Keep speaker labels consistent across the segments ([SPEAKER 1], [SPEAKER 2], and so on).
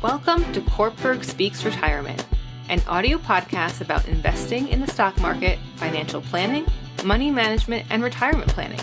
[SPEAKER 1] Welcome to Cortburg Speaks Retirement, an audio podcast about investing in the stock market, financial planning, money management, and retirement planning.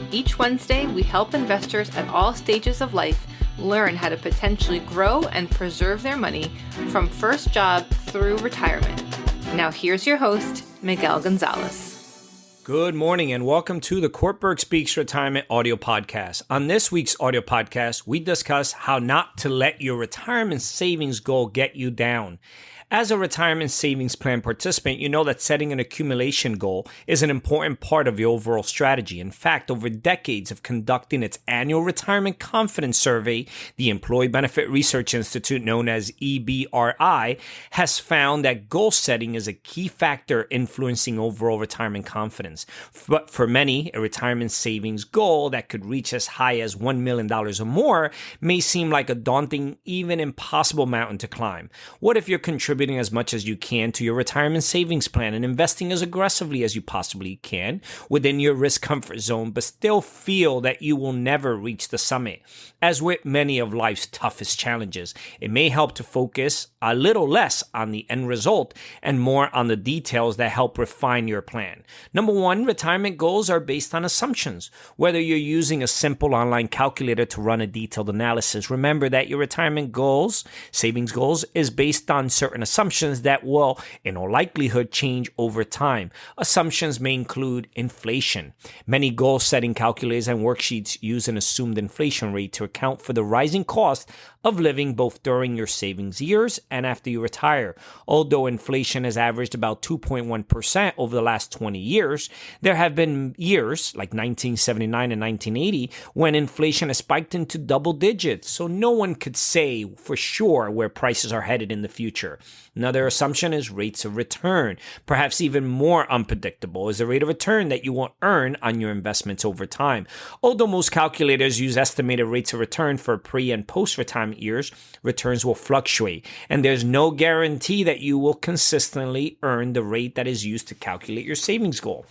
[SPEAKER 1] Each Wednesday, we help investors at all stages of life learn how to potentially grow and preserve their money from first job through retirement. Now here's your host, Miguel Gonzalez.
[SPEAKER 2] Good morning and welcome to the Cortburg Speaks Retirement audio podcast. On this week's audio podcast, we discuss how not to let your retirement savings goal get you down. As a retirement savings plan participant, you know that setting an accumulation goal is an important part of your overall strategy. In fact, over decades of conducting its annual retirement confidence survey, the Employee Benefit Research Institute, known as EBRI, has found that goal setting is a key factor influencing overall retirement confidence. But for many, a retirement savings goal that could reach as high as $1 million or more may seem like a daunting, even impossible mountain to climb. What if you're contributing as much as you can to your retirement savings plan and investing as aggressively as you possibly can within your risk comfort zone, but still feel that you will never reach the summit? As with many of life's toughest challenges, it may help to focus a little less on the end result and more on the details that help refine your plan. Number one, retirement goals are based on assumptions. Whether you're using a simple online calculator to run a detailed analysis, remember that your retirement goals, savings goals, is based on certain assumptions that will, in all likelihood, change over time. Assumptions may include inflation. Many goal-setting calculators and worksheets use an assumed inflation rate to account for the rising cost of living both during your savings years and after you retire. Although inflation has averaged about 2.1% over the last 20 years, there have been years, like 1979 and 1980, when inflation has spiked into double digits, so no one could say for sure where prices are headed in the future. Another assumption is rates of return. Perhaps even more unpredictable is the rate of return that you will earn on your investments over time. Although most calculators use estimated rates of return for pre- and post-retirement years, returns will fluctuate, and there's no guarantee that you will consistently earn the rate that is used to calculate your savings goal.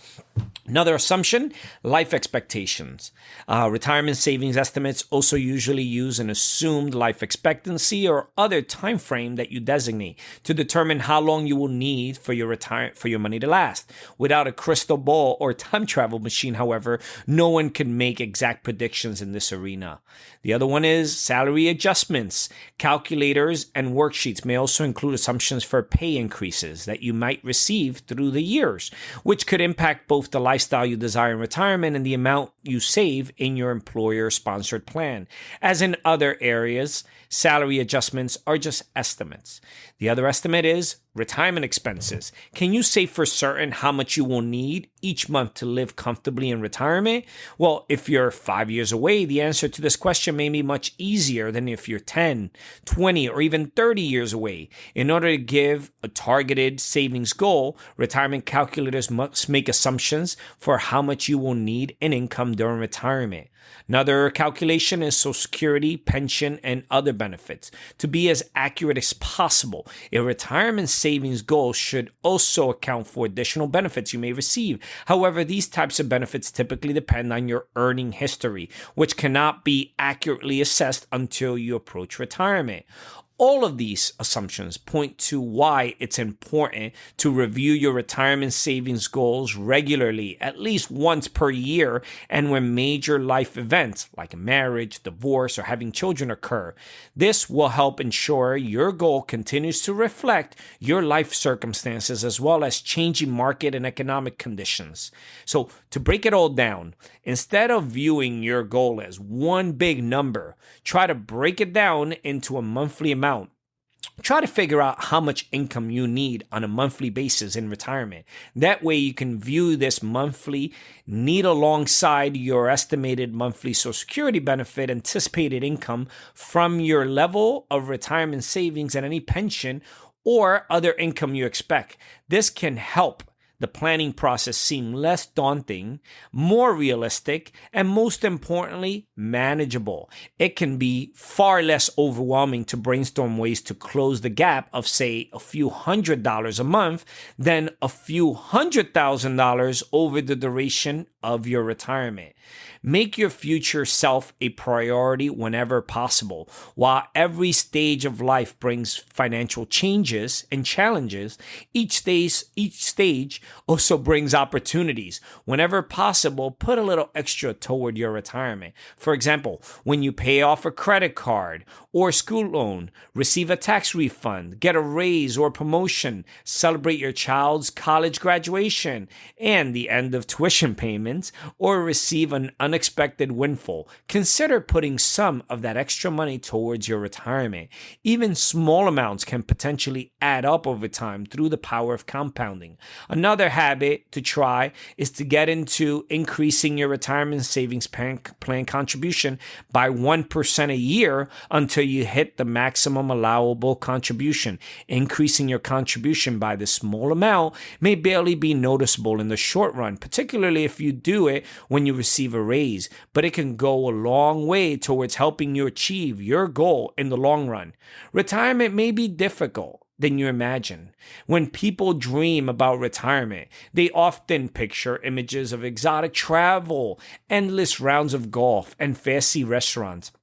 [SPEAKER 2] Another assumption, life expectations. Retirement savings estimates also usually use an assumed life expectancy or other time frame that you designate to determine how long you will need for your money to last. Without a crystal ball or time travel machine, however, no one can make exact predictions in this arena. The other one is salary adjustments. Calculators and worksheets may also include assumptions for pay increases that you might receive through the years, which could impact both the lifestyle you desire in retirement and the amount you save in your employer-sponsored plan. As in other areas, salary adjustments are just estimates. The other estimate is retirement expenses. Can you say for certain how much you will need each month to live comfortably in retirement? Well, if you're 5 years away, the answer to this question may be much easier than if you're 10, 20, or even 30 years away. In order to give a targeted savings goal, retirement calculators must make assumptions for how much you will need in income during retirement. Another calculation is Social Security, pension, and other benefits. To be as accurate as possible, a retirement savings goal should also account for additional benefits you may receive. However, these types of benefits typically depend on your earning history, which cannot be accurately assessed until you approach retirement. All of these assumptions point to why it's important to review your retirement savings goals regularly, at least once per year, and when major life events like a marriage, divorce, or having children occur. This will help ensure your goal continues to reflect your life circumstances as well as changing market and economic conditions. So to break it all down, instead of viewing your goal as one big number, try to break it down into a monthly amount. Try to figure out how much income you need on a monthly basis in retirement. That way you can view this monthly need alongside your estimated monthly Social Security benefit anticipated income from your level of retirement savings and any pension or other income you expect. This can help the planning process seem less daunting, more realistic, and most importantly, manageable. It can be far less overwhelming to brainstorm ways to close the gap of, say, a few $100s a month than a few $100,000 over the duration of your retirement. Make your future self a priority whenever possible. While every stage of life brings financial changes and challenges, each stage also brings opportunities. Whenever possible, put a little extra toward your retirement. For example, when you pay off a credit card or school loan, receive a tax refund, get a raise or promotion, celebrate your child's college graduation and the end of tuition payments, or receive an unexpected windfall, consider putting some of that extra money towards your retirement. Even small amounts can potentially add up over time through the power of compounding. Another habit to try is to get into increasing your retirement savings plan contribution by 1% a year until you hit the maximum allowable contribution. Increasing your contribution by this small amount may barely be noticeable in the short run, particularly if you do it when you receive a raise, but it can go a long way towards helping you achieve your goal in the long run. Retirement may be difficult than you imagine. When people dream about retirement, they often picture images of exotic travel, endless rounds of golf, and fancy restaurants.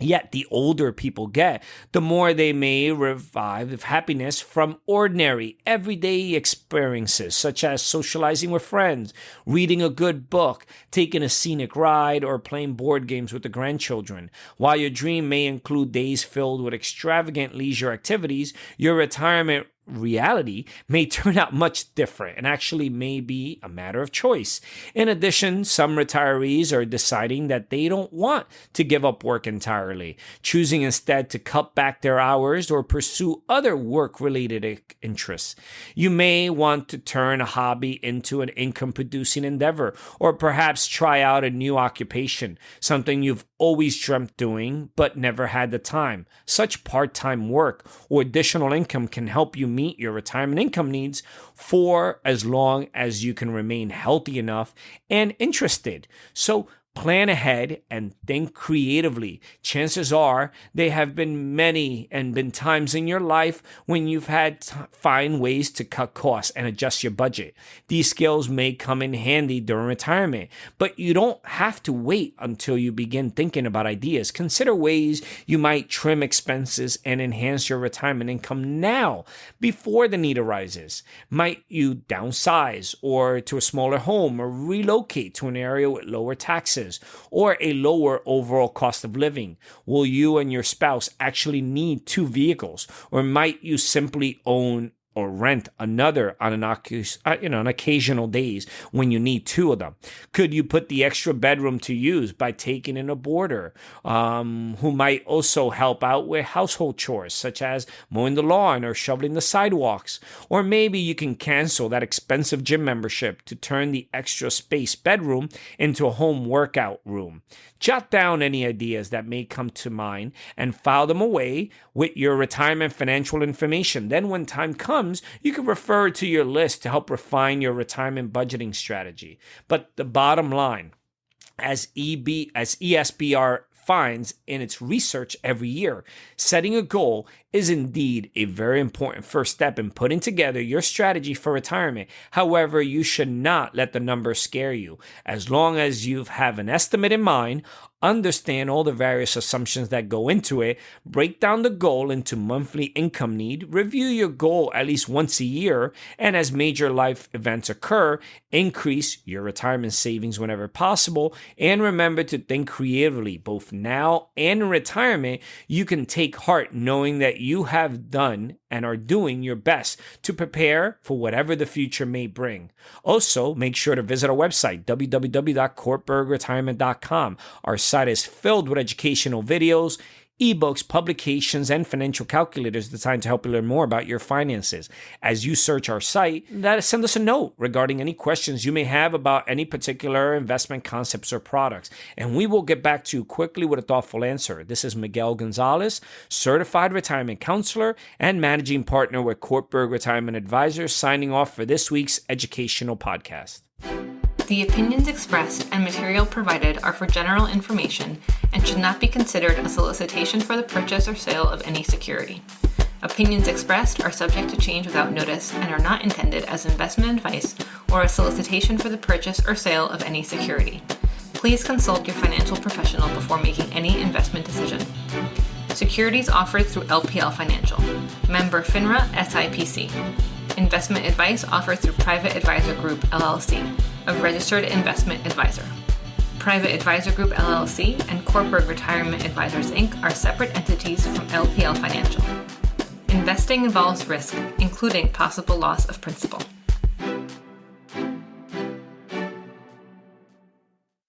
[SPEAKER 2] Yet the older people get, the more they may revive happiness from ordinary, everyday experiences, such as socializing with friends, reading a good book, taking a scenic ride, or playing board games with the grandchildren. While your dream may include days filled with extravagant leisure activities, your retirement reality may turn out much different and actually may be a matter of choice. In addition, some retirees are deciding that they don't want to give up work entirely, choosing instead to cut back their hours or pursue other work-related interests. You may want to turn a hobby into an income-producing endeavor, or perhaps try out a new occupation, something you've always dreamt doing but never had the time. Such part-time work or additional income can help you meet your retirement income needs for as long as you can remain healthy enough and interested. So plan ahead and think creatively. Chances are there have been many and been times in your life when you've had to find ways to cut costs and adjust your budget. These skills may come in handy during retirement, but you don't have to wait until you begin thinking about ideas. Consider ways you might trim expenses and enhance your retirement income now before the need arises. Might you downsize or to a smaller home, or relocate to an area with lower taxes or a lower overall cost of living? Will you and your spouse actually need two vehicles, or might you simply own or rent another on an occasional days when you need two of them? Could you put the extra bedroom to use by taking in a boarder who might also help out with household chores such as mowing the lawn or shoveling the sidewalks? Or maybe you can cancel that expensive gym membership to turn the extra space bedroom into a home workout room. Jot down any ideas that may come to mind and file them away with your retirement financial information. Then when time comes, you can refer to your list to help refine your retirement budgeting strategy. But the bottom line, as ESBR finds in its research every year, setting a goal is indeed a very important first step in putting together your strategy for retirement. However, you should not let the numbers scare you. As long as you have an estimate in mind, understand all the various assumptions that go into it, break down the goal into monthly income need, review your goal at least once a year, and as major life events occur, increase your retirement savings whenever possible. And remember to think creatively, both now and in retirement. You can take heart knowing that you have done and are doing your best to prepare for whatever the future may bring. Also, make sure to visit our website, www.cortburgretirement.com. Our site is filled with educational videos, ebooks, publications, and financial calculators designed to help you learn more about your finances. As you search our site, send us a note regarding any questions you may have about any particular investment concepts or products, and we will get back to you quickly with a thoughtful answer. This is Miguel Gonzalez, certified retirement counselor and managing partner with Cortburg Retirement Advisors, signing off for this week's educational podcast.
[SPEAKER 1] The opinions expressed and material provided are for general information and should not be considered a solicitation for the purchase or sale of any security. Opinions expressed are subject to change without notice and are not intended as investment advice or a solicitation for the purchase or sale of any security. Please consult your financial professional before making any investment decision. Securities offered through LPL Financial. Member FINRA SIPC. Investment advice offered through Private Advisor Group LLC, a registered investment advisor. Private Advisor Group LLC and Cortburg Retirement Advisors Inc. are separate entities from LPL Financial. Investing involves risk, including possible loss of principal.